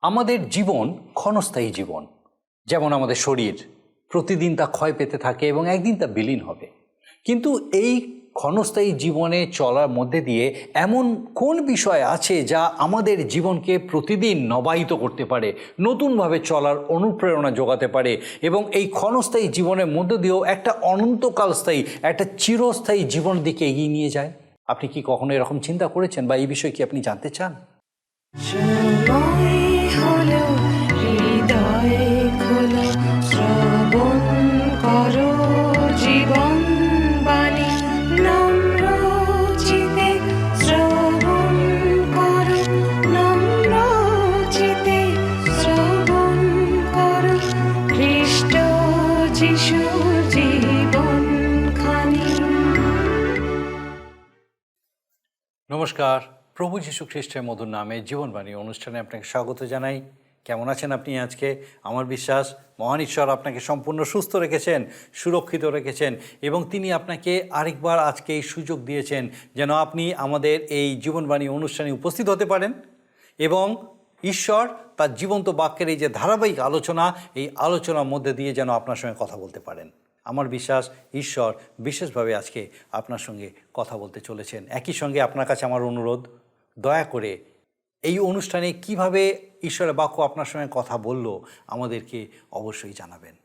আমাদের জীবন ক্ষণস্থায়ী জীবন। যেমন আমাদের শরীর প্রতিদিন তা ক্ষয় পেতে থাকে এবং একদিন তা বিলীন হবে। কিন্তু এই ক্ষণস্থায়ী জীবনে চলার মধ্যে দিয়ে এমন কোন বিষয় আছে যা আমাদের জীবনকে প্রতিদিন নবায়িত করতে পারে, নতুনভাবে চলার অনুপ্রেরণা যোগাতে পারে এবং এই ক্ষণস্থায়ী জীবনের মধ্য দিয়েও একটা অনন্তকালস্থায়ী, একটা চিরস্থায়ী জীবনের দিকে এগিয়ে নিয়ে যায়? আপনি কি কখনো এরকম চিন্তা করেছেন বা এই বিষয়ে কি আপনি জানতে চান? নমস্কার, প্রভু যীশু খ্রিস্টের মধুর নামে জীবনবাণী অনুষ্ঠানে আপনাকে স্বাগত জানাই। কেমন আছেন আপনি আজকে? আমার বিশ্বাস মহান ঈশ্বর আপনাকে সম্পূর্ণ সুস্থ রেখেছেন, সুরক্ষিত রেখেছেন এবং তিনি আপনাকে আরেকবার আজকে এই সুযোগ দিয়েছেন যেন আপনি আমাদের এই জীবনবাণী অনুষ্ঠানে উপস্থিত হতে পারেন এবং ঈশ্বর তার জীবন্ত বাক্যের এই যে ধারাবাহিক আলোচনা, এই আলোচনার মধ্যে দিয়ে যেন আপনার সঙ্গে কথা বলতে পারেন। আমার বিশ্বাস ঈশ্বর বিশেষভাবে আজকে আপনার সঙ্গে কথা বলতে চলেছেন। একই সঙ্গে আপনার কাছে আমার অনুরোধ, দয়া করে এই অনুষ্ঠানে কিভাবে ঈশ্বরের বাক্য আপনার সঙ্গে কথা বলল আমাদেরকে অবশ্যই জানাবেন।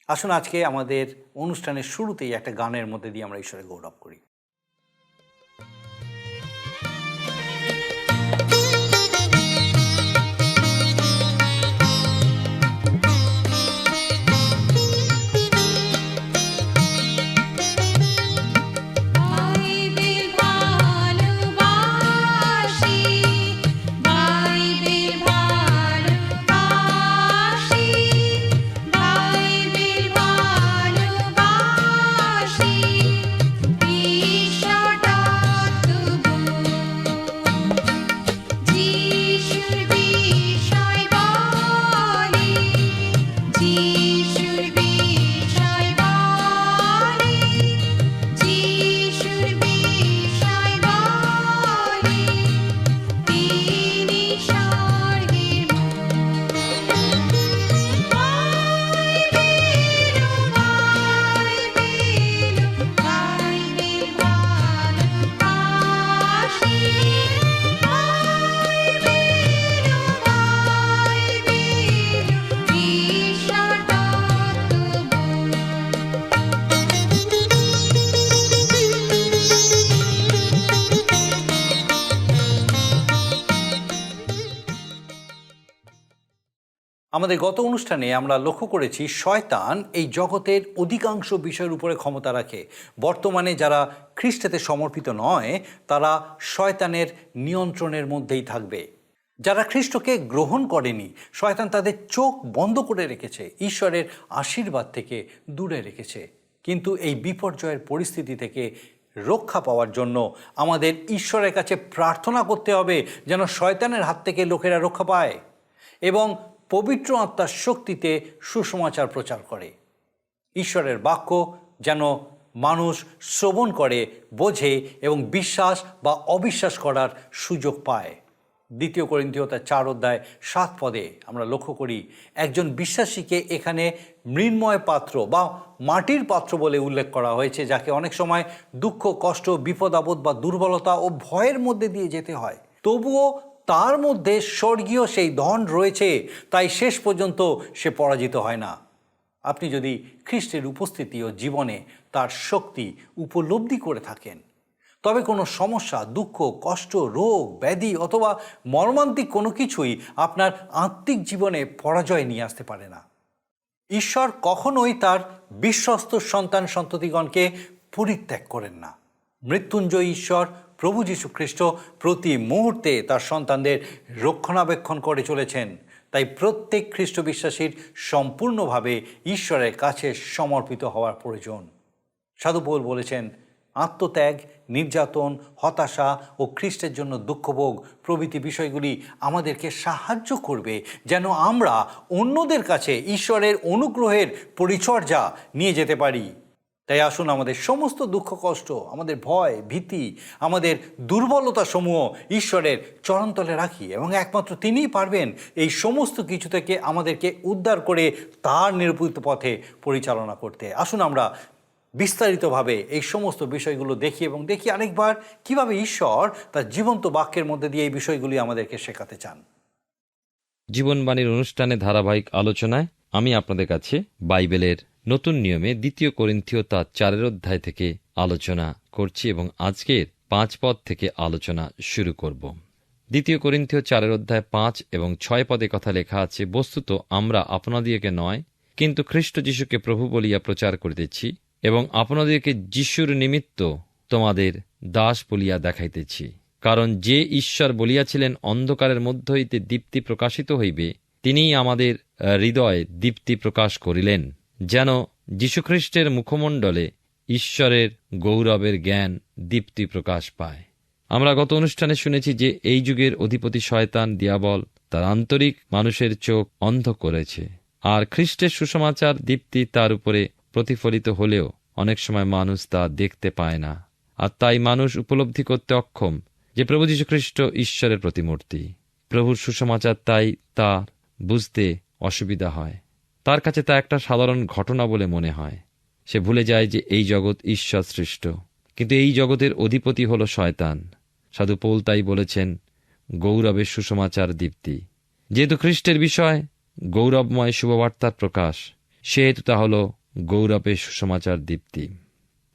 আসুন আজকে আমাদের অনুষ্ঠানের শুরুতেই একটা গানের মধ্যে দিয়ে আমরা ঈশ্বরের গৌরব করি। আমাদের গত অনুষ্ঠানে আমরা লক্ষ্য করেছি শয়তান এই জগতের অধিকাংশ বিষয়ের উপরে ক্ষমতা রাখে। বর্তমানে যারা খ্রিস্টেতে সমর্পিত নয় তারা শয়তানের নিয়ন্ত্রণের মধ্যেই থাকবে। যারা খ্রিস্টকে গ্রহণ করেনি, শয়তান তাদের চোখ বন্ধ করে রেখেছে, ঈশ্বরের আশীর্বাদ থেকে দূরে রেখেছে। কিন্তু এই বিপর্যয়ের পরিস্থিতি থেকে রক্ষা পাওয়ার জন্য আমাদের ঈশ্বরের কাছে প্রার্থনা করতে হবে যেন শয়তানের হাত থেকে লোকেরা রক্ষা পায় এবং পবিত্র আত্মার শক্তিতে সুসমাচার প্রচার করে। ঈশ্বরের বাক্য যেন মানুষ শ্রবণ করে, বোঝে এবং বিশ্বাস বা অবিশ্বাস করার সুযোগ পায়। 2 করিন্থীয় 4:7 আমরা লক্ষ্য করি একজন বিশ্বাসীকে এখানে মৃন্ময় পাত্র বা মাটির পাত্র বলে উল্লেখ করা হয়েছে, যাকে অনেক সময় দুঃখ, কষ্ট, বিপদ আপদ বা দুর্বলতা ও ভয়ের মধ্যে দিয়ে যেতে হয়। তবুও তার মধ্যে স্বর্গীয় সেই ধন রয়েছে, তাই শেষ পর্যন্ত সে পরাজিত হয় না। আপনি যদি খ্রিস্টের উপস্থিতি ও জীবনে তার শক্তি উপলব্ধি করে থাকেন, তবে কোনো সমস্যা, দুঃখ, কষ্ট, রোগ, ব্যাধি অথবা মর্মান্তিক কোনো কিছুই আপনার আত্মিক জীবনে পরাজয় নিয়ে আসতে পারে না। ঈশ্বর কখনোই তার বিশ্বস্ত সন্তান সন্ততিগণকে পরিত্যাগ করেন না। মৃত্যুঞ্জয়ী ঈশ্বর প্রভু যীশু খ্রিস্ট প্রতি মুহূর্তে তার সন্তানদের রক্ষণাবেক্ষণ করে চলেছেন। তাই প্রত্যেক খ্রিস্ট বিশ্বাসীর সম্পূর্ণভাবে ঈশ্বরের কাছে সমর্পিত হওয়ার প্রয়োজন। সাধু পৌল বলেছেন, আত্মত্যাগ, নির্যাতন, হতাশা ও খ্রিস্টের জন্য দুঃখভোগ প্রভৃতি বিষয়গুলি আমাদেরকে সাহায্য করবে যেন আমরা অন্যদের কাছে ঈশ্বরের অনুগ্রহের পরিচর্যা নিয়ে যেতে পারি। তাই আসুন আমাদের সমস্ত দুঃখ কষ্ট, আমাদের ভয় ভীতি, আমাদের দুর্বলতা সমূহ ঈশ্বরের চরণতলে রাখি এবং একমাত্র তিনিই পারবেন এই সমস্ত কিছু থেকে আমাদেরকে উদ্ধার করে তার নিরূপিত পথে পরিচালনা করতে। আসুন আমরা বিস্তারিতভাবে এই সমস্ত বিষয়গুলো দেখি এবং দেখি আরেকবার কিভাবে ঈশ্বর তার জীবন্ত বাক্যের মধ্যে দিয়ে এই বিষয়গুলি আমাদেরকে শেখাতে চান। জীবনবাণীর অনুষ্ঠানে ধারাবাহিক আলোচনায় আমি আপনাদের কাছে বাইবেলের নতুন নিয়মে 2 করিন্থীয় তার 4 অধ্যায় থেকে আলোচনা করছি এবং আজকের 5 পদ থেকে আলোচনা শুরু করব। 2 করিন্থীয় 4 অধ্যায় 5 এবং 6 পদে কথা লেখা আছে, বস্তুত আমরা আপনাদিগকে নয়, কিন্তু খ্রিস্ট যীশুকে প্রভু বলিয়া প্রচার করিতেছি এবং আপনাদিগকে যীশুর নিমিত্ত তোমাদের দাস বলিয়া দেখাইতেছি। কারণ যে ঈশ্বর বলিয়াছিলেন অন্ধকারের মধ্য হইতে দীপ্তি প্রকাশিত হইবে, তিনিই আমাদের হৃদয়ে দীপ্তি প্রকাশ করিলেন, যেন যীশুখ্রিস্টের মুখমণ্ডলে ঈশ্বরের গৌরবের জ্ঞান দীপ্তি প্রকাশ পায়। আমরা গত অনুষ্ঠানে শুনেছি যে এই যুগের অধিপতি শয়তান দিয়াবল তার আন্তরিক মানুষের চোখ অন্ধ করেছে, আর খ্রিস্টের সুসমাচার দীপ্তি তার উপরে প্রতিফলিত হলেও অনেক সময় মানুষ তা দেখতে পায় না, আর তাই মানুষ উপলব্ধি করতে অক্ষম যে প্রভু যীশু খ্রিস্ট ঈশ্বরের প্রতিমূর্তি। প্রভুর সুসমাচার তাই তার বুঝতে অসুবিধা হয়, তার কাছে তা একটা সাধারণ ঘটনা বলে মনে হয়। সে ভুলে যায় যে এই জগৎ ঈশ্বর সৃষ্ট, কিন্তু এই জগতের অধিপতি হল শয়তান। সাধু পৌল তাই বলেছেন গৌরবের সুসমাচার দীপ্তি। যেহেতু খ্রিস্টের বিষয় গৌরবময় শুভবার্তার প্রকাশ, সেহেতু তা হল গৌরবের সুসমাচার দীপ্তি।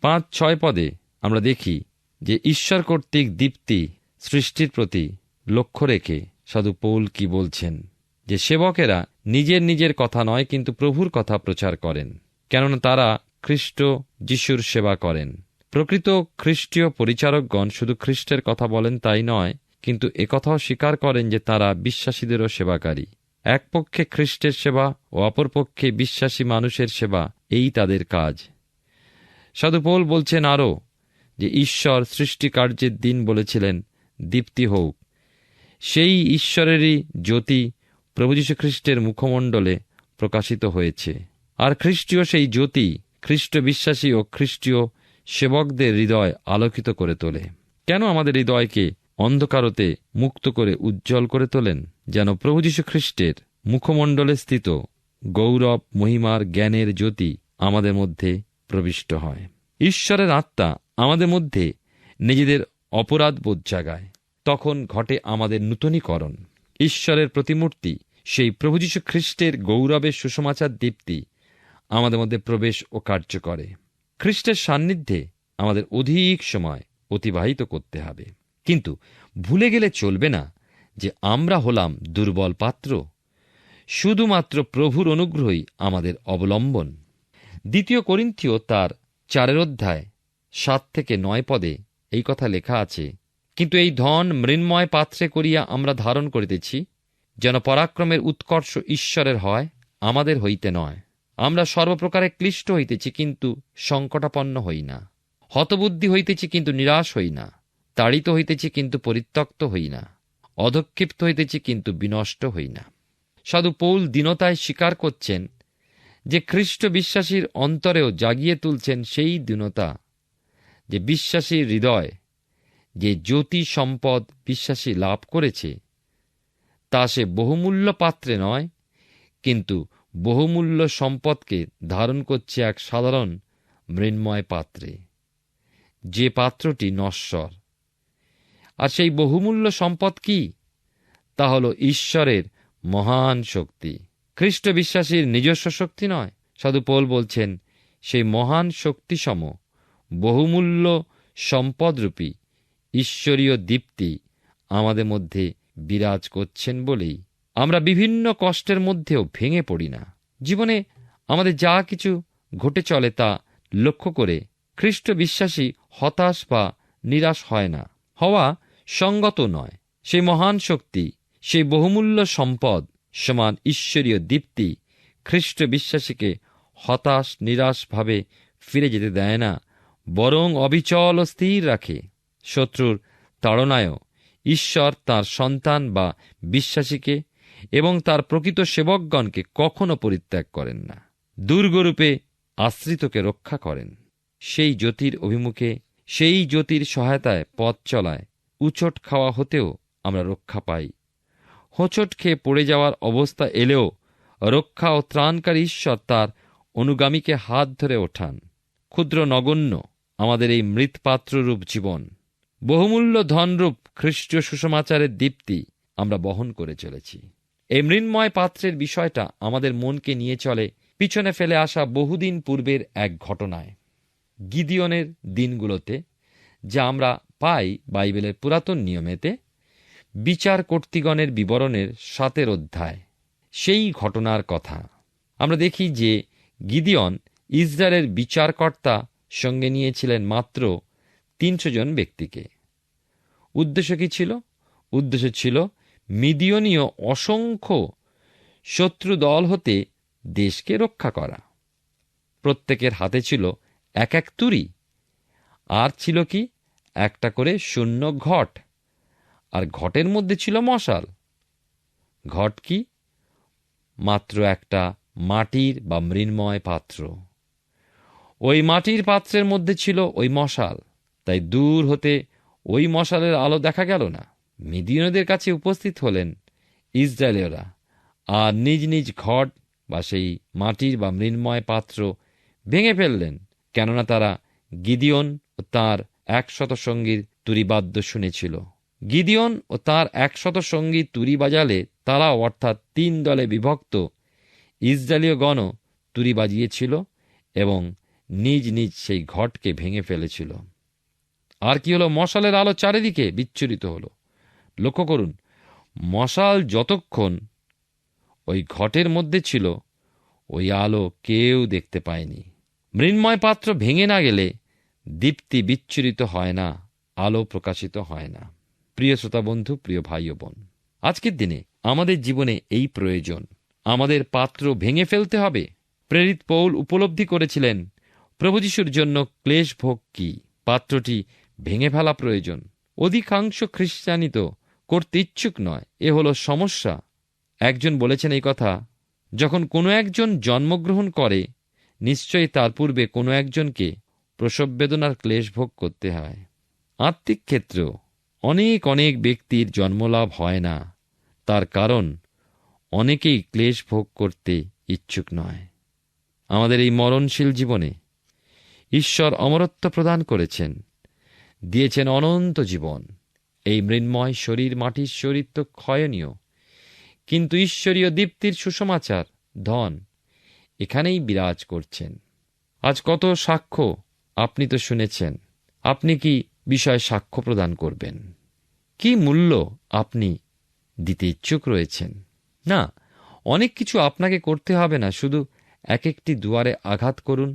5-6 পদে আমরা দেখি যে ঈশ্বর কর্তৃক দীপ্তি সৃষ্টির প্রতি লক্ষ্য রেখে সাধু পৌল কি বলছেন, যে সেবকেরা নিজের নিজের কথা নয় কিন্তু প্রভুর কথা প্রচার করেন, কেননা তারা খ্রিস্ট যিশুর সেবা করেন। প্রকৃত খ্রিস্টীয় পরিচারকগণ শুধু খ্রিস্টের কথা বলেন তাই নয়, কিন্তু একথাও স্বীকার করেন যে তারা বিশ্বাসীদেরও সেবাকারী। এক পক্ষে খ্রিস্টের সেবা ও অপর পক্ষে বিশ্বাসী মানুষের সেবা, এই তাদের কাজ। সাধু পৌল বলছেন আরও যে ঈশ্বর সৃষ্টিকার্যের দিন বলেছিলেন দীপ্তি হোক। সেই ঈশ্বরেরই জ্যোতি প্রভু যীশু খ্রিস্টের মুখমণ্ডলে প্রকাশিত হয়েছে, আর খ্রিস্টীয় সেই জ্যোতি খ্রিস্ট বিশ্বাসী ও খ্রিস্টীয় সেবকদের হৃদয় আলোকিত করে তোলে। কেন আমাদের হৃদয়কে অন্ধকারতে মুক্ত করে উজ্জ্বল করে তোলেন? যেন প্রভু যীশু খ্রিস্টের মুখমণ্ডলে স্থিত গৌরব মহিমার জ্ঞানের জ্যোতি আমাদের মধ্যে প্রবিষ্ট হয়। ঈশ্বরের আত্মা আমাদের মধ্যে নিজেদের অপরাধ বোধ জাগায়, তখন ঘটে আমাদের নূতনীকরণ। ঈশ্বরের প্রতিমূর্তি সেই প্রভু যীশু খ্রিস্টের গৌরবের সুসমাচার দীপ্তি আমাদের মধ্যে প্রবেশ ও কার্য করে। খ্রিস্টের সান্নিধ্যে আমাদের অধিক সময় অতিবাহিত করতে হবে, কিন্তু ভুলে গেলে চলবে না যে আমরা হলাম দুর্বল পাত্র। শুধুমাত্র প্রভুর অনুগ্রহই আমাদের অবলম্বন। 2 করিন্থীয় তার 4 অধ্যায় 7-9 পদে এই কথা লেখা আছে, কিন্তু এই ধন মৃন্ময় পাত্রে করিয়া আমরা ধারণ করিতেছি, যেন পরাক্রমের উৎকর্ষ ঈশ্বরের হয়, আমাদের হইতে নয়। আমরা সর্বপ্রকারে ক্লিষ্ট হইতেছি, কিন্তু সংকটাপন্ন হই না। হতবুদ্ধি হইতেছি, কিন্তু নিরাশ হই না। তাড়িত হইতেছি, কিন্তু পরিত্যক্ত হই না। অধক্ষিপ্ত হইতেছি, কিন্তু বিনষ্ট হই না। সাধু পৌল দীনতায় স্বীকার করছেন যে খ্রিস্ট বিশ্বাসীর অন্তরেও জাগিয়ে তুলছেন সেই দীনতা, যে বিশ্বাসীর হৃদয় যে জ্যোতি সম্পদ বিশ্বাসী লাভ করেছে, তা সে বহুমূল্য পাত্রে নয়, কিন্তু বহুমূল্য সম্পদকে ধারণ করছে এক সাধারণ মৃন্ময় পাত্রে, যে পাত্রটি নশ্বর। আর সেই বহুমূল্য সম্পদ কি? তা হল ঈশ্বরের মহান শক্তি। খ্রিস্ট বিশ্বাসীর নিজস্ব শক্তি নয়। সাধু পৌল বলছেন সেই মহান শক্তিসম বহুমূল্য সম্পদরূপী ঈশ্বরীয় দীপ্তি আমাদের মধ্যে বিরাজ করছেন বলেই আমরা বিভিন্ন কষ্টের মধ্যেও ভেঙে পড়ি না। জীবনে আমাদের যা কিছু ঘটে চলে তা লক্ষ্য করে খ্রিস্ট বিশ্বাসী হতাশ বা নিরাশ হয় না। হওয়া সঙ্গত নয়। সেই মহান শক্তি, সেই বহুমূল্য সম্পদ সমান ঈশ্বরীয় দীপ্তি খ্রিস্ট বিশ্বাসীকে হতাশ নিরাশভাবে ফিরে যেতে দেয় না, বরং অবিচল ও স্থির রাখে। শত্রুর তাড়নায়ও ঈশ্বর তাঁর সন্তান বা বিশ্বাসীকে এবং তার প্রকৃত সেবকগণকে কখনো পরিত্যাগ করেন না। দুর্গরূপে আশ্রিতকে রক্ষা করেন। সেই জ্যোতির অভিমুখে, সেই জ্যোতির সহায়তায় পথ চলায় উচট খাওয়া হতেও আমরা রক্ষা পাই। হোঁচট খেয়ে পড়ে যাওয়ার অবস্থা এলেও রক্ষা ও ত্রাণকারী ঈশ্বর তার অনুগামীকে হাত ধরে ওঠান। ক্ষুদ্র নগণ্য আমাদের এই মৃৎপাত্ররূপ জীবন, বহুমূল্য ধনরূপ খ্রিস্টীয় সুসমাচারের দীপ্তি আমরা বহন করে চলেছি। এই মৃন্ময় পাত্রের বিষয়টা আমাদের মনকে নিয়ে চলে পিছনে ফেলে আসা বহুদিন পূর্বের এক ঘটনায়, গিদিয়নের দিনগুলোতে, যা আমরা পাই বাইবেলের পুরাতন নিয়মেতে বিচার কর্তৃগণের বিবরণের 7 অধ্যায়। সেই ঘটনার কথা আমরা দেখি যে গিদিয়ন ইসরায়েলের বিচারকর্তা সঙ্গে নিয়েছিলেন মাত্র 300 জন ব্যক্তিকে। উদ্দেশ্য কি ছিল? উদ্দেশ্য ছিল মিদিয়নীয় অসংখ্য শত্রু দল হতে দেশকে রক্ষা করা। প্রত্যেকের হাতে ছিল এক এক তুরি, আর ছিল কি একটা করে শূন্য ঘট, আর ঘটের মধ্যে ছিল মশাল। ঘট কি? মাত্র একটা মাটির বা মৃন্ময় পাত্র। ওই মাটির পাত্রের মধ্যে ছিল ওই মশাল, তাই দূর হতে ওই মশালের আলো দেখা গেল না। মিদিয়নীয়দের কাছে উপস্থিত হলেন ইসরায়েলীয়রা, আর নিজ নিজ ঘট বা সেই মাটির বা মৃন্ময় পাত্র ভেঙে ফেললেন, কেননা তারা গিদিয়ন ও তাঁর 100 সঙ্গীর তুরিবাদ্য শুনেছিল। গিদিয়ন ও তাঁর 100 সঙ্গী তুরি বাজালে তারাও, অর্থাৎ 3 দলে বিভক্ত ইসরায়েলীয়গণও তুরি বাজিয়েছিল এবং নিজ নিজ সেই ঘটকে ভেঙে ফেলেছিল। আর কি হলো? মশালের আলো চারিদিকে বিচ্ছুরিত হলো। লক্ষ্য করুন, মশাল যতক্ষণ ওই ঘটের মধ্যে ছিল, ওই আলো কেউ দেখতে পায়নি। মৃন্ময় পাত্র ভেঙে না গেলে দীপ্তি বিচ্ছুরিত হয় না, আলো প্রকাশিত হয় না। প্রিয় শ্রোতা বন্ধু, প্রিয় ভাই ও বোন, আজকের দিনে আমাদের জীবনে এই প্রয়োজন, আমাদের পাত্র ভেঙে ফেলতে হবে। প্রেরিত পৌল উপলব্ধি করেছিলেন প্রভু যিশুর জন্য ক্লেশ ভোগ কি, পাত্রটি ভেঙে ফেলা প্রয়োজন। অধিকাংশ খ্রিস্টানি তো করতে ইচ্ছুক নয়, এ হলো সমস্যা। একজন বলেছেন এই কথা, যখন কোনো একজন জন্মগ্রহণ করে, নিশ্চয়ই তার পূর্বে কোনো একজনকে প্রসব বেদনার ক্লেশ ভোগ করতে হয়। আত্মিক ক্ষেত্রেও অনেক অনেক ব্যক্তির জন্মলাভ হয় না, তার কারণ অনেকেই ক্লেশ ভোগ করতে ইচ্ছুক নয়। আমাদের এই মরণশীল জীবনে ঈশ্বর অমরত্ব প্রদান করেছেন, দিয়েছেন অনন্ত জীবন। এই মৃন্ময় শরীর, মাটির শরীর তো ক্ষয়নীয়, কিন্তু ঈশ্বরীয় দীপ্তির সুসমাচার ধন এখানেই বিরাজ করছেন। আজ কত সাক্ষ্য আপনি তো শুনেছেন, আপনি কি বিষয়ে সাক্ষ্য প্রদান করবেন? কি মূল্য আপনি দিতে ইচ্ছুক রয়েছেন? না, অনেক কিছু আপনাকে করতে হবে না, শুধু এক একটি দুয়ারে আঘাত করুন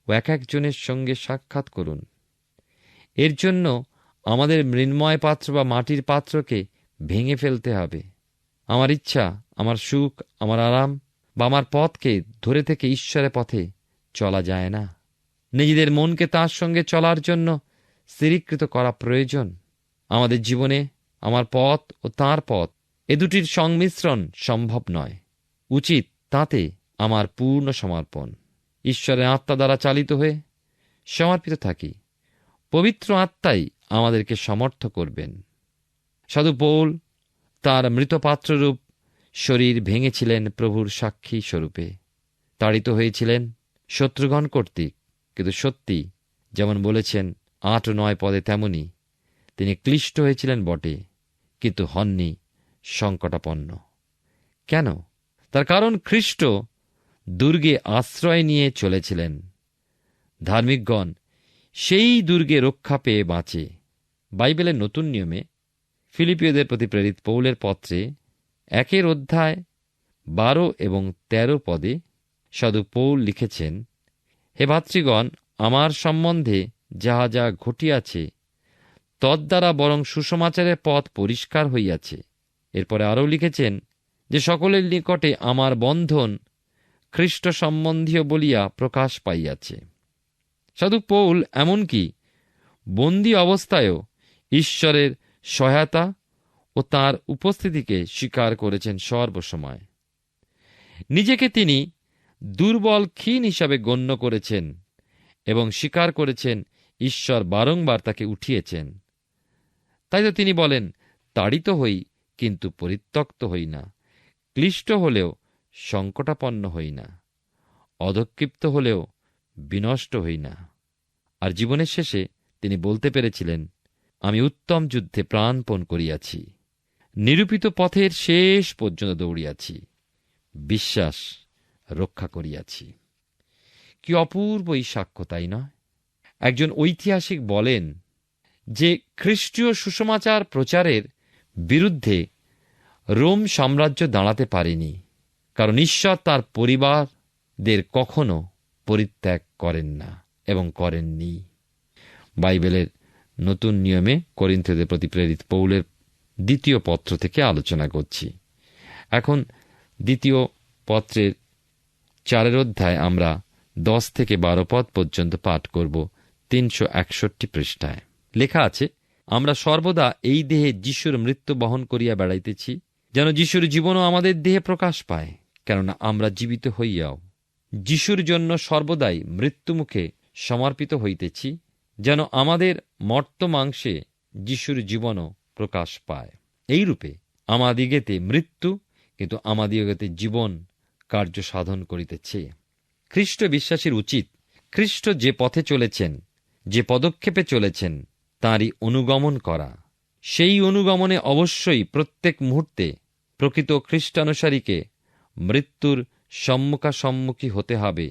ও এক একজনের সঙ্গে সাক্ষাৎ করুন। এর জন্য আমাদের মৃন্ময় পাত্র বা মাটির পাত্রকে ভেঙে ফেলতে হবে। আমার ইচ্ছা, আমার সুখ, আমার আরাম বা আমার পথকে ধরে থেকে ঈশ্বরের পথে চলা যায় না। নিজেদের মনকে তাঁর সঙ্গে চলার জন্য স্থিরীকৃত করা প্রয়োজন। আমাদের জীবনে আমার পথ ও তাঁর পথ, এ দুটির সংমিশ্রণ সম্ভব নয়। উচিত তাতে আমার পূর্ণ সমর্পণ। ঈশ্বরের আত্মা দ্বারা চালিত হয়ে সমর্পিত থাকি। পবিত্র আত্মাই আমাদেরকে সমর্থ করবেন। সাধু পৌল তাঁর মৃতপাত্ররূপ শরীর ভেঙেছিলেন প্রভুর সাক্ষী স্বরূপে। তাড়িত হয়েছিলেন শত্রুগণ কর্তৃক, কিন্তু সত্যি যেমন বলেছেন 8 ও 9 পদে, তেমনি তিনি ক্লিষ্ট হয়েছিলেন বটে, কিন্তু হননি সংকটাপন্ন। কেন? তার কারণ খ্রিস্ট দুর্গে আশ্রয় নিয়ে চলেছিলেন। ধার্মিকগণ সেই দুর্গে রক্ষা পেয়ে বাঁচে। বাইবেলের নতুন নিয়মে ফিলিপিয়দের প্রতি প্রেরিত পৌলের পত্রে 1 অধ্যায় 12 এবং 13 পদে সাধু পৌল লিখেছেন, হে ভাতৃগণ, আমার সম্বন্ধে যাহা যা ঘটিয়াছে তদ্বারা বরং সুসমাচারের পথ পরিষ্কার হইয়াছে। এরপরে আরও লিখেছেন যে সকলের নিকটে আমার বন্ধন খ্রিস্ট সম্বন্ধীয় বলিয়া প্রকাশ পাইয়াছে। সাধু পৌল এমনকি বন্দী অবস্থায়ও ঈশ্বরের সহায়তা ও তাঁর উপস্থিতিকে স্বীকার করেছেন সর্বসময়। নিজেকে তিনি দুর্বল ক্ষীণ হিসাবে গণ্য করেছেন, এবং স্বীকার করেছেন ঈশ্বর বারংবার তাকে উঠিয়েছেন। তাই তো তিনি বলেন, তাড়িত হই কিন্তু পরিত্যক্ত হই না, ক্লিষ্ট হলেও সংকটাপন্ন হই না, অধক্ষিপ্ত হলেও বিনষ্ট হই না। আর জীবনের শেষে তিনি বলতে পেরেছিলেন, আমি উত্তম যুদ্ধে প্রাণপণ করিয়াছি, নিরূপিত পথের শেষ পর্যন্ত দৌড়িয়াছি, বিশ্বাস রক্ষা করিয়াছি। কি অপূর্ব এই সাক্ষ্য, তাই নয়? একজন ঐতিহাসিক বলেন যে খ্রিস্টীয় সুসমাচার প্রচারের বিরুদ্ধে রোম সাম্রাজ্য দাঁড়াতে পারেনি, কারণ ঈশ্বর তার পরিবারদের কখনো পরিত্যাগ করেন না এবং করেননি। বাইবেলের নতুন নিয়মে করিন্থীয়দের প্রতি প্রেরিত পৌলের দ্বিতীয় পত্র থেকে আলোচনা করছি। এখন দ্বিতীয় পত্রের 4 অধ্যায় আমরা 10 থেকে 12 পদ পর্যন্ত পাঠ করব। 361 পৃষ্ঠায় লেখা আছে, আমরা সর্বদা এই দেহে যিশুর মৃত্যু বহন করিয়া বেড়াইতেছি, যেন যিশুর জীবনও আমাদের দেহে প্রকাশ পায়। কেননা আমরা জীবিত হইয়াও যিশুর জন্য সর্বদাই মৃত্যুমুখে সমর্পিত হইতেছি, যেন আমাদের মর্ত মাংসে যিশুর জীবনও প্রকাশ পায়। এইরূপে আমাদিগেতে মৃত্যু, কিন্তু আমাদিগেতে জীবন কার্য সাধন করিতেছে। খ্রিস্ট বিশ্বাসীর উচিত খ্রিস্ট যে পথে চলেছেন, যে পদক্ষেপে চলেছেন, তাঁরই অনুগমন করা। সেই অনুগমনে অবশ্যই প্রত্যেক মুহূর্তে প্রকৃত খ্রিস্টানুসারীকে মৃত্যুর সম্মুখাসম্মুখী হতে হবে।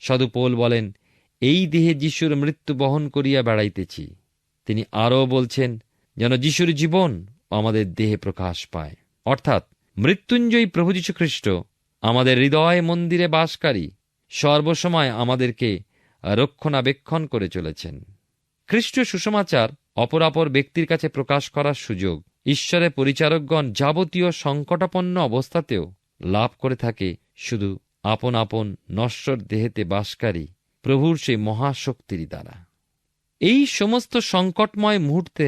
সাধু পৌল বলেন, এই দেহে যিশুর মৃত্যু বহন করিয়া বেড়াইতেছি। তিনি আরও বলছেন, যেন যিশুর জীবন আমাদের দেহে প্রকাশ পায়। অর্থাৎ মৃত্যুঞ্জয়ী প্রভু যীশু খ্রিস্ট আমাদের হৃদয় মন্দিরে বাসকারী, সর্বসময় আমাদেরকে রক্ষণাবেক্ষণ করে চলেছেন। খ্রিস্টীয় সুসমাচার অপরাপর ব্যক্তির কাছে প্রকাশ করার সুযোগ ঈশ্বরের পরিচারকগণ যাবতীয় সংকটাপন্ন অবস্থাতেও লাভ করে থাকে শুধু আপন আপন নশ্বর দেহেতে বাসকারী প্রভুর সেই মহাশক্তির দ্বারা। এই সমস্ত সংকটময় মুহূর্তে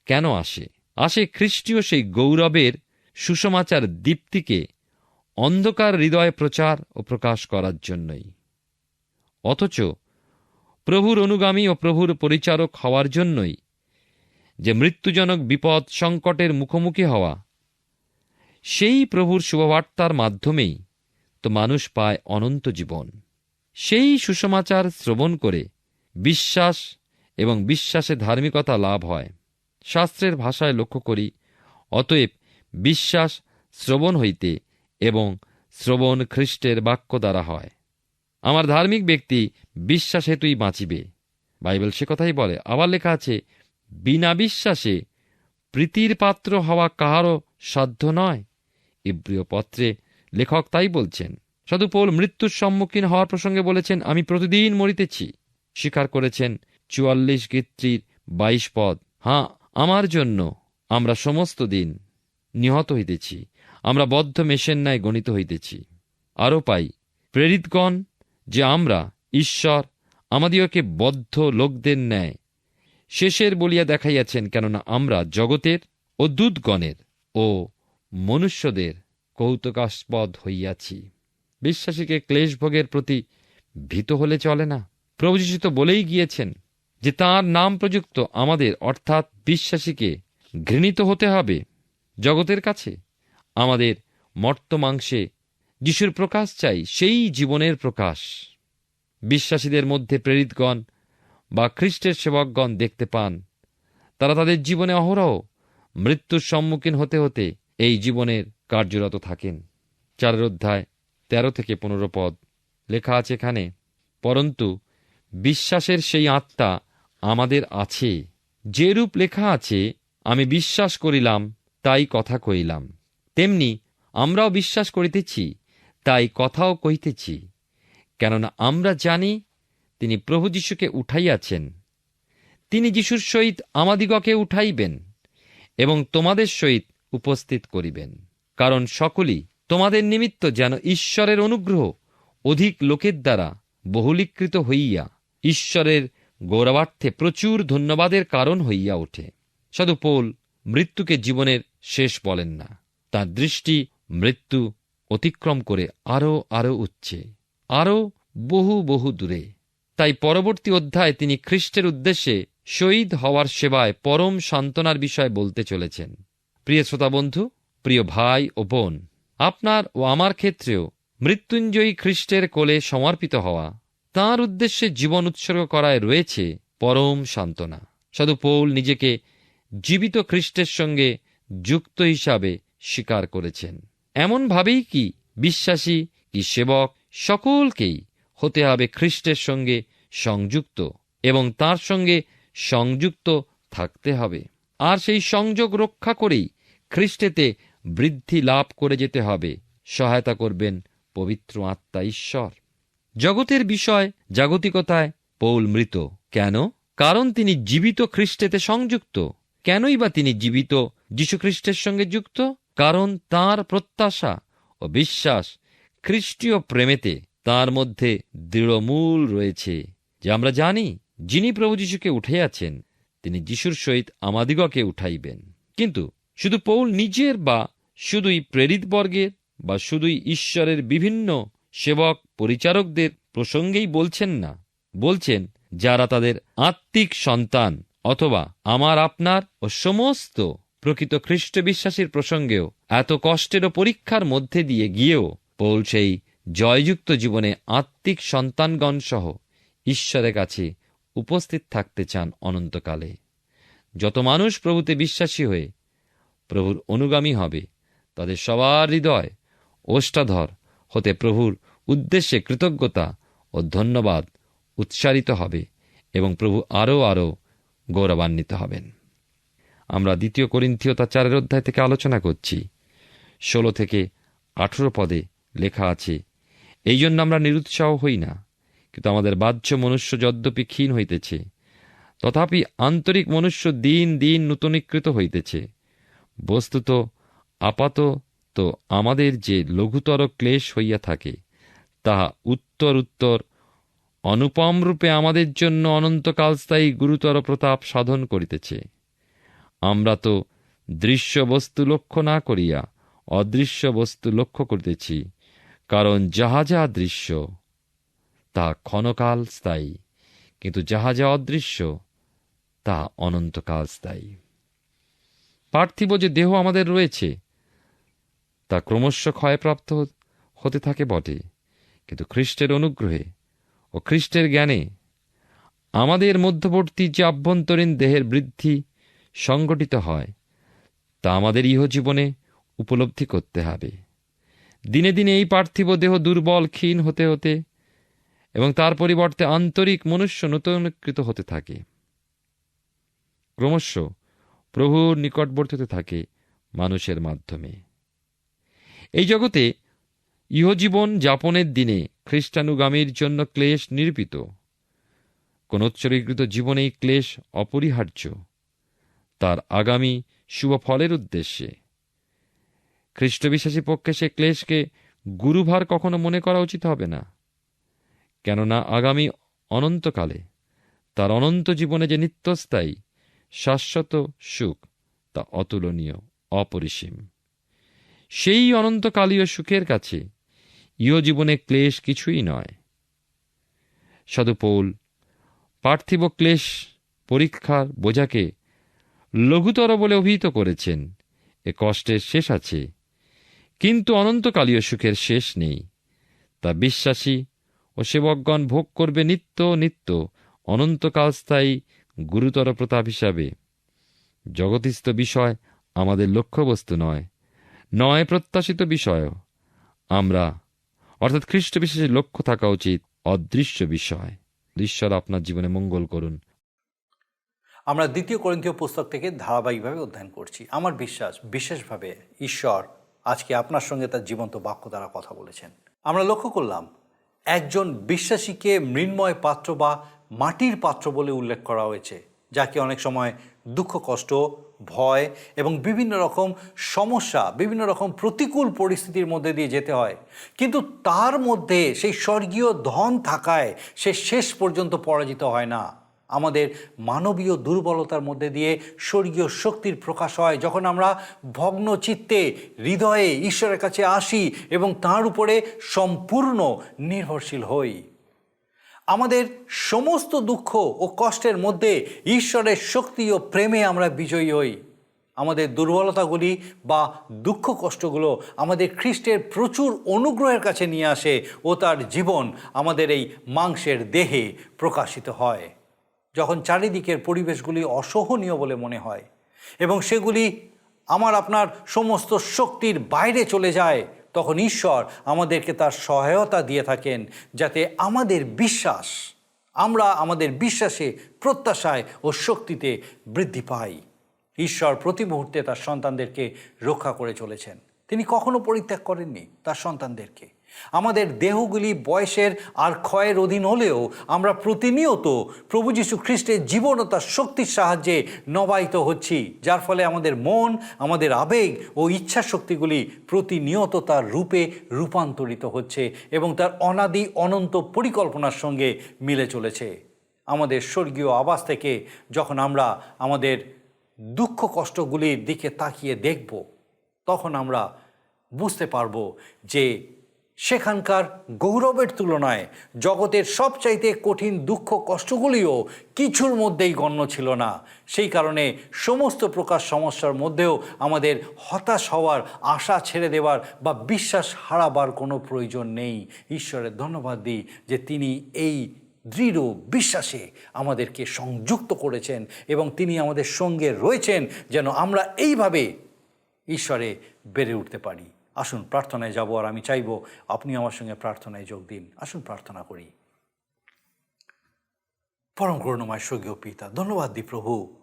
কেন আসে? আসে খ্রিস্টীয় সেই গৌরবের সুসমাচার দীপ্তিকে অন্ধকার হৃদয়ে প্রচার ও প্রকাশ করার জন্যই। অথচ প্রভুর অনুগামী ও প্রভুর পরিচারক হওয়ার জন্যই যে মৃত্যুজনক বিপদ সংকটের মুখোমুখি হওয়া, সেই প্রভুর শুভবার্তার মাধ্যমেই তো মানুষ পায় অনন্ত জীবন। সেই সুসমাচার শ্রবণ করে বিশ্বাস এবং বিশ্বাসে ধার্মিকতা লাভ হয়। শাস্ত্রের ভাষায় লক্ষ্য করি, অতএব বিশ্বাস শ্রবণ হইতে এবং শ্রবণ খ্রিস্টের বাক্য দ্বারা হয়। আমার ধার্মিক ব্যক্তি বিশ্বাস হেতুই বাঁচিবে, বাইবেল সে কথাই বলে। আবার লেখা আছে, বিনা বিশ্বাসে প্রীতির পাত্র হওয়া কাহারও সাধ্য নয়। ইব্রিয় পত্রে লেখক তাই বলছেন। সাধু পৌল মৃত্যুর সম্মুখীন হওয়ার প্রসঙ্গে বলেছেন, আমি প্রতিদিন মরিতেছি। স্বীকার করেছেন 44 গীত্রীর 22 পদ। হ্যাঁ, আমার জন্য আমরা সমস্ত দিন নিহত হইতেছি, আমরা বদ্ধ মেষের ন্যায় গণিত হইতেছি। আরও পাই, প্রেরিতগণ যে আমরা ঈশ্বর আমাদিওকে বদ্ধ লোকদের ন্যায় শেষের বলিয়া দেখাইয়াছেন, কেননা আমরা জগতের ও দূতগণের ও মনুষ্যদের কৌতুকাস্পদ হইয়াছি। বিশ্বাসীকে ক্লেশভোগের প্রতি ভীত হলে চলে না। প্রভু যীশু তো বলেই গিয়েছেন যে তাঁর নাম প্রযুক্ত আমাদের অর্থাৎ বিশ্বাসীকে ঘৃণিত হতে হবে জগতের কাছে। আমাদের মর্ত মাংসে যিশুর প্রকাশ চাই, সেই জীবনের প্রকাশ বিশ্বাসীদের মধ্যে প্রেরিতগণ বা খ্রিস্টের সেবকগণ দেখতে পান। তারা তাদের জীবনে অহরহ মৃত্যুর সম্মুখীন হতে হতে এই জীবনের কার্যরত থাকেন। 4 অধ্যায় 13 থেকে 15 পদ লেখা আছে এখানে, পরন্তু বিশ্বাসের সেই আত্মা আমাদের আছে, যেরূপ লেখা আছে, আমি বিশ্বাস করিলাম তাই কথা কইলাম। তেমনি আমরাও বিশ্বাস করিতেছি, তাই কথাও কহিতেছি। কেননা আমরা জানি তিনি প্রভু যীশুকে উঠাইয়াছেন, তিনি যীশুর সহিত আমাদিগকে উঠাইবেন এবং তোমাদের সহিত উপস্থিত করিবেন। কারণ সকলেই তোমাদের নিমিত্ত যেন ঈশ্বরের অনুগ্রহ অধিক লোকের দ্বারা বহুলীকৃত হইয়া ঈশ্বরের গৌরবার্থে প্রচুর ধন্যবাদের কারণ হইয়া ওঠে। সাধু পৌল মৃত্যুকে জীবনের শেষ বলেন না। তাঁর দৃষ্টি মৃত্যু অতিক্রম করে আরও আরও উচ্চে, আরও বহু বহু দূরে। তাই পরবর্তী অধ্যায়ে তিনি খ্রিস্টের উদ্দেশ্যে শহীদ হওয়ার সেবায় পরম সান্ত্বনার বিষয় বলতে চলেছেন। প্রিয় শ্রোতা বন্ধু, প্রিয় ভাই ও বোন, আপনার ও আমার ক্ষেত্রেও মৃত্যুঞ্জয়ী খ্রিস্টের কোলে সমর্পিত হওয়া, তাঁর উদ্দেশ্যে জীবন উৎসর্গ করায় রয়েছে পরম সান্ত্বনা। সাধু পৌল নিজেকে জীবিত খ্রিস্টের সঙ্গে যুক্ত হিসাবে স্বীকার করেছেন। এমনভাবেই কি বিশ্বাসী কি সেবক সকলকেই হতে হবে খ্রিস্টের সঙ্গে সংযুক্ত এবং তার সঙ্গে সংযুক্ত থাকতে হবে। আর সেই সংযোগ রক্ষা করেই খ্রিস্টেতে বৃদ্ধি লাভ করে যেতে হবে। সহায়তা করবেন পবিত্র আত্মা ঈশ্বর। জগতের বিষয় জাগতিকতায় পৌল মৃত। কেন? কারণ তিনি জীবিত খ্রিস্টেতে সংযুক্ত। কেনই বা তিনি জীবিত যীশুখ্রিস্টের সঙ্গে যুক্ত? কারণ তার প্রত্যাশা ও বিশ্বাস খ্রিস্টীয় প্রেমেতে তার মধ্যে দৃঢ়মূল রয়েছে। যে আমরা জানি, যিনি প্রভু যীশুকে উঠাইয়াছেন, তিনি যীশুর সহিত আমাদিগকে উঠাইবেন। কিন্তু শুধু পৌল নিজের বা শুধুই প্রেরিতবর্গের বা শুধুই ঈশ্বরের বিভিন্ন সেবক পরিচারকদের প্রসঙ্গেই বলছেন না, বলছেন যারা তাদের আত্মিক সন্তান অথবা আমার আপনার ও সমস্ত প্রকৃত খ্রিস্ট বিশ্বাসীর প্রসঙ্গেও এত কষ্টের ও পরীক্ষার মধ্যে দিয়ে গিয়েও পৌল সেই জয়যুক্ত জীবনে আত্মিক সন্তানগণ সহ ঈশ্বরের কাছে উপস্থিত থাকতে চান অনন্তকালে। যত মানুষ প্রভুতে বিশ্বাসী হয়ে প্রভুর অনুগামী হবে, তাদের সবার হৃদয় ওষ্ঠাধর হতে প্রভুর উদ্দেশ্যে কৃতজ্ঞতা ও ধন্যবাদ উৎসারিত হবে এবং প্রভু আরও আরও গৌরবান্বিত হবেন। আমরা 2 করিন্থীয় তার 4 অধ্যায় থেকে আলোচনা করছি। 16 থেকে 18 পদে লেখা আছে, এই জন্য আমরা নিরুৎসাহ হই না, কিন্তু আমাদের বাহ্য মনুষ্য যদ্যপি ক্ষীণ হইতেছে, তথাপি আন্তরিক মনুষ্য দিন দিন নূতনীকৃত হইতেছে। বস্তুত আপাতত আমাদের যে লঘুতর ক্লেশ হইয়া থাকে, তাহা উত্তর উত্তর অনুপমরূপে আমাদের জন্য অনন্তকালস্থায়ী গুরুতর প্রতাপ সাধন করিতেছে। আমরা তো দৃশ্য বস্তু লক্ষ্য না করিয়া অদৃশ্য বস্তু লক্ষ্য করিতেছি, কারণ যাহা যাহা দৃশ্য তা ক্ষণকাল স্থায়ী, কিন্তু যাহা যা অদৃশ্য তা অনন্তকাল স্থায়ী। পার্থিব যে দেহ আমাদের রয়েছে তা ক্রমশ ক্ষয়প্রাপ্ত হতে থাকে বটে, কিন্তু খ্রিস্টের অনুগ্রহে ও খ্রিস্টের জ্ঞানে আমাদের মধ্যবর্তী যে আভ্যন্তরীণ দেহের বৃদ্ধি সংগঠিত হয়, তা আমাদের ইহজীবনে উপলব্ধি করতে হবে। দিনে দিনে এই পার্থিব দেহ দুর্বল ক্ষীণ হতে হতে এবং তার পরিবর্তে আন্তরিক মনুষ্য নূতনীকৃত হতে থাকে, ক্রমশ প্রভুর নিকটবর্তী হতে থাকে মানুষের মাধ্যমে। এই জগতে ইহজীবন যাপনের দিনে খ্রিস্টানুগামীর জন্য ক্লেশ নির্বিত। কোন উৎসর্গীকৃত জীবনেই ক্লেশ অপরিহার্য তার আগামী শুভ ফলের উদ্দেশ্যে। খ্রিস্টবিশ্বাসী পক্ষে সে ক্লেশকে গুরুভার কখনো মনে করা উচিত হবে না, কেননা আগামী অনন্তকালে তার অনন্ত জীবনে যে নিত্যস্থায়ী শাশ্বত সুখ তা অতুলনীয়, অপরিসীম। সেই অনন্তকালীয় সুখের কাছে ইহজীবনে ক্লেশ কিছুই নয়। সাধু পৌল পার্থিব ক্লেশ পরীক্ষার বোঝাকে লঘুতর বলে অভিহিত করেছেন। এ কষ্টের শেষ আছে, কিন্তু অনন্তকালীয় সুখের শেষ নেই। তা বিশ্বাসী ও সেবকগণ ভোগ করবে নিত্য নিত্য অনন্তকালস্থায়ী গুরুতর প্রতাপ হিসাবে। জগতিস্থ বিষয় আমাদের লক্ষ্যবস্তু নয়, নয় প্রত্যাশিত বিষয়ও। আমরা অর্থাৎ খ্রিস্ট বিশ্বাসের লক্ষ্য থাকা উচিত অদৃশ্য বিষয়। ঈশ্বর আপনার জীবনে মঙ্গল করুন। আমরা 2 করিন্থীয় পুস্তক থেকে ধারাবাহিকভাবে অধ্যয়ন করছি। আমার বিশ্বাস বিশেষভাবে ঈশ্বর আজকে আপনার সঙ্গে তার জীবন্ত বাক্য দ্বারা কথা বলেছেন। আমরা লক্ষ্য করলাম একজন বিশ্বাসীকে মৃন্ময় পাত্র বা মাটির পাত্র বলে উল্লেখ করা হয়েছে, যাকে অনেক সময় দুঃখ কষ্ট ভয় এবং বিভিন্ন রকম সমস্যা বিভিন্ন রকম প্রতিকূল পরিস্থিতির মধ্যে দিয়ে যেতে হয়, কিন্তু তার মধ্যে সেই স্বর্গীয় ধন থাকায় সে শেষ পর্যন্ত পরাজিত হয় না। আমাদের মানবীয় দুর্বলতার মধ্যে দিয়ে স্বর্গীয় শক্তির প্রকাশ হয় যখন আমরা ভগ্ন চিত্তে হৃদয়ে ঈশ্বরের কাছে আসি এবং তার উপরে সম্পূর্ণ নির্ভরশীল হই। আমাদের সমস্ত দুঃখ ও কষ্টের মধ্যে ঈশ্বরের শক্তি ও প্রেমে আমরা বিজয়ী হই। আমাদের দুর্বলতাগুলি বা দুঃখ কষ্টগুলো আমাদের খ্রিস্টের প্রচুর অনুগ্রহের কাছে নিয়ে আসে ও তার জীবন আমাদের এই মাংসের দেহে প্রকাশিত হয়। যখন চারিদিকের পরিবেশগুলি অসহনীয় বলে মনে হয় এবং সেগুলি আমার আপনার সমস্ত শক্তির বাইরে চলে যায়, তখন ঈশ্বর আমাদেরকে তার সহায়তা দিয়ে থাকেন যাতে আমরা আমাদের বিশ্বাসে, প্রত্যাশায় ও শক্তিতে বৃদ্ধি পাই। ঈশ্বর প্রতি মুহূর্তে তার সন্তানদেরকে রক্ষা করে চলেছেন। তিনি কখনো পরিত্যাগ করেননি তার সন্তানদেরকে। আমাদের দেহগুলি বয়সের আর ক্ষয়ের অধীন হলেও আমরা প্রতিনিয়ত প্রভু যীশু খ্রিস্টের জীবন ও তার শক্তির সাহায্যে নবায়িত হচ্ছি, যার ফলে আমাদের মন, আমাদের আবেগ ও ইচ্ছা শক্তিগুলি প্রতিনিয়ত তার রূপে রূপান্তরিত হচ্ছে এবং তার অনাদি অনন্ত পরিকল্পনার সঙ্গে মিলে চলেছে। আমাদের স্বর্গীয় আবাস থেকে যখন আমরা আমাদের দুঃখ কষ্টগুলির দিকে তাকিয়ে দেখব, তখন আমরা বুঝতে পারব যে সেখানকার গৌরবের তুলনায় জগতের সবচাইতে কঠিন দুঃখ কষ্টগুলিও কিছুর মধ্যেই গণ্য ছিল না। সেই কারণে সমস্ত প্রকার সমস্যার মধ্যেও আমাদের হতাশ হওয়ার, আশা ছেড়ে দেওয়ার বা বিশ্বাস হারাবার কোনো প্রয়োজন নেই। ঈশ্বরের ধন্যবাদ দিই যে তিনি এই দৃঢ় বিশ্বাসে আমাদেরকে সংযুক্ত করেছেন এবং তিনি আমাদের সঙ্গে রয়েছেন যেন আমরা এইভাবে ঈশ্বরে বেড়ে উঠতে পারি। আসুন প্রার্থনায় যাব, আর আমি চাইব আপনি আমার সঙ্গে প্রার্থনায় যোগ দিন। আসুন প্রার্থনা করি। পরম করুণাময় স্বর্গীয় পিতা, ধন্যবাদ দিই প্রভু,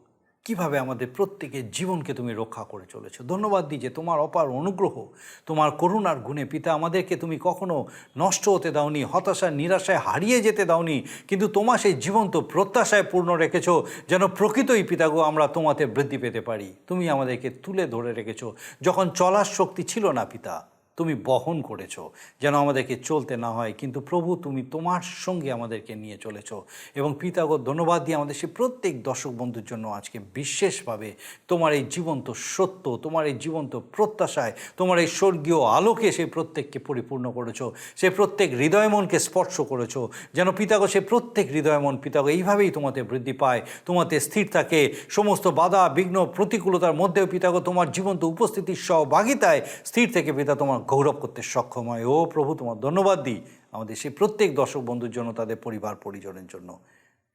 কিভাবে আমাদের প্রত্যেকের জীবনকে তুমি রক্ষা করে চলেছো। ধন্যবাদ দিই যে তোমার অপার অনুগ্রহ, তোমার করুণার গুণে পিতা আমাদেরকে তুমি কখনো নষ্ট হতে দাওনি, হতাশা নিরাশায় হারিয়ে যেতে দাওনি, কিন্তু তোমার সেই জীবন্ত প্রত্যাশায় পূর্ণ রেখেছো যেন প্রকৃতই পিতাগো আমরা তোমাতে বৃদ্ধি পেতে পারি। তুমি আমাদেরকে তুলে ধরে রেখেছো যখন চলার শক্তি ছিল না পিতা, তুমি বহন করেছো যেন আমাদেরকে চলতে না হয়, কিন্তু প্রভু তুমি তোমার সঙ্গে আমাদেরকে নিয়ে চলেছো। এবং পিতাগো ধন্যবাদ দিয়ে আমাদের সেই প্রত্যেক দর্শক বন্ধুর জন্য আজকে বিশেষভাবে তোমার এই জীবন্ত সত্য, তোমার এই জীবন্ত প্রত্যাশায়, তোমার এই স্বর্গীয় আলোকে সেই প্রত্যেককে পরিপূর্ণ করেছো, সেই প্রত্যেক হৃদয় মনকে স্পর্শ করেছো যেন পিতাগো সেই প্রত্যেক হৃদয় মন পিতাগো এইভাবেই তোমাতে বৃদ্ধি পায়, তোমাতে স্থির থাকে। সমস্ত বাধা বিঘ্ন প্রতিকূলতার মধ্যেও পিতাগো তোমার জীবন্ত উপস্থিতির সহভাগিতায় স্থির থেকে পিতা তোমার গৌরব করতে সক্ষম হয়। ও প্রভু তোমার ধন্যবাদ দিই আমাদের সেই প্রত্যেক দর্শক বন্ধুর জন্য, তাদের পরিবার পরিজনের জন্য।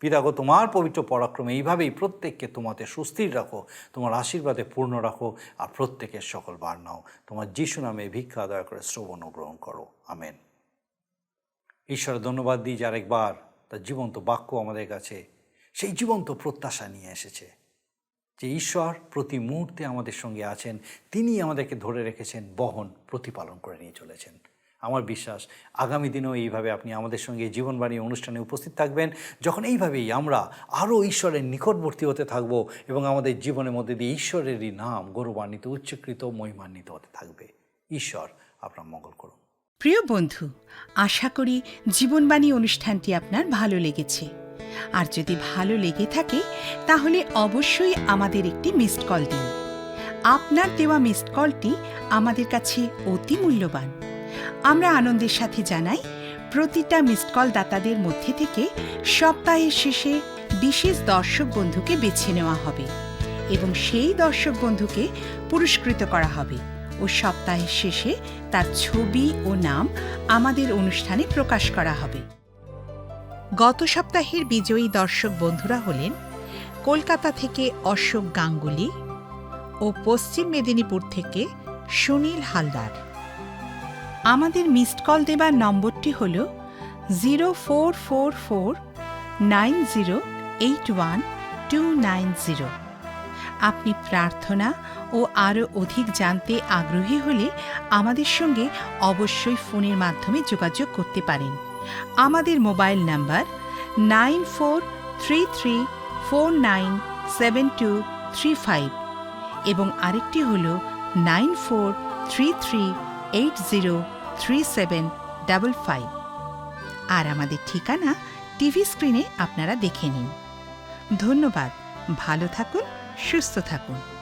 পিতাগো তোমার পবিত্র পরাক্রমে এইভাবেই প্রত্যেককে তোমাতে সুস্থির রাখো, তোমার আশীর্বাদে পূর্ণ রাখো, আর প্রত্যেকের সকল বার নাও। তোমার যিশু নামে ভিক্ষা দয়া করে শ্রবণ ও গ্রহণ করো, আমেন। ঈশ্বরের ধন্যবাদ দিই যে আরেকবার তার জীবন্ত বাক্য আমাদের কাছে সেই জীবন্ত প্রত্যাশা নিয়ে এসেছে যে ঈশ্বর প্রতি মুহূর্তে আমাদের সঙ্গে আছেন, তিনি আমাদেরকে ধরে রেখেছেন, বহন প্রতিপালন করে নিয়ে চলেছেন। আমার বিশ্বাস আগামী দিনেও এইভাবে আপনি আমাদের সঙ্গে জীবনবাণী অনুষ্ঠানে উপস্থিত থাকবেন, যখন এইভাবেই আমরা আরও ঈশ্বরের নিকটবর্তী হতে থাকব এবং আমাদের জীবনের মধ্যে দিয়ে ঈশ্বরেরই নাম গৌরবান্বিত, উচ্চকৃত, মহিমান্বিত হতে থাকবে। ঈশ্বর আপনার মঙ্গল করুন। প্রিয় বন্ধু, আশা করি জীবনবাণী অনুষ্ঠানটি আপনার ভালো লেগেছে। আর যদি ভালো লেগে থাকে তাহলে অবশ্যই আমাদের একটি মিসড কল দিন। আপনার দেওয়া মিসড কলটি আমাদের কাছে অতি মূল্যবান। আমরা আনন্দের সাথে জানাই, প্রতিটা মিসড কল দাতাদের মধ্যে থেকে সপ্তাহের শেষে বিশেষ দর্শক বন্ধুকে বেছে নেওয়া হবে এবং সেই দর্শক বন্ধুকে পুরস্কৃত করা হবে ও সপ্তাহের শেষে তার ছবি ও নাম আমাদের অনুষ্ঠানে প্রকাশ করা হবে। গত সপ্তাহের বিজয়ী দর্শক বন্ধুরা হলেন কলকাতা থেকে অশোক গাঙ্গুলি ও পশ্চিম মেদিনীপুর থেকে সুনীল হালদার। আমাদের মিসড কল দেবার নম্বরটি হল 04449081 আপনি প্রার্থনা ও আরও অধিক জানতে আগ্রহী হলে আমাদের সঙ্গে অবশ্যই ফোনের মাধ্যমে যোগাযোগ করতে পারেন। আমাদের মোবাইল নাম্বার 9433497235 এবং আরেকটি হল 9433803755। আর আমাদের ঠিকানা টিভি স্ক্রিনে আপনারা দেখে নিন। ধন্যবাদ। ভালো থাকুন, সুস্থ থাকুন।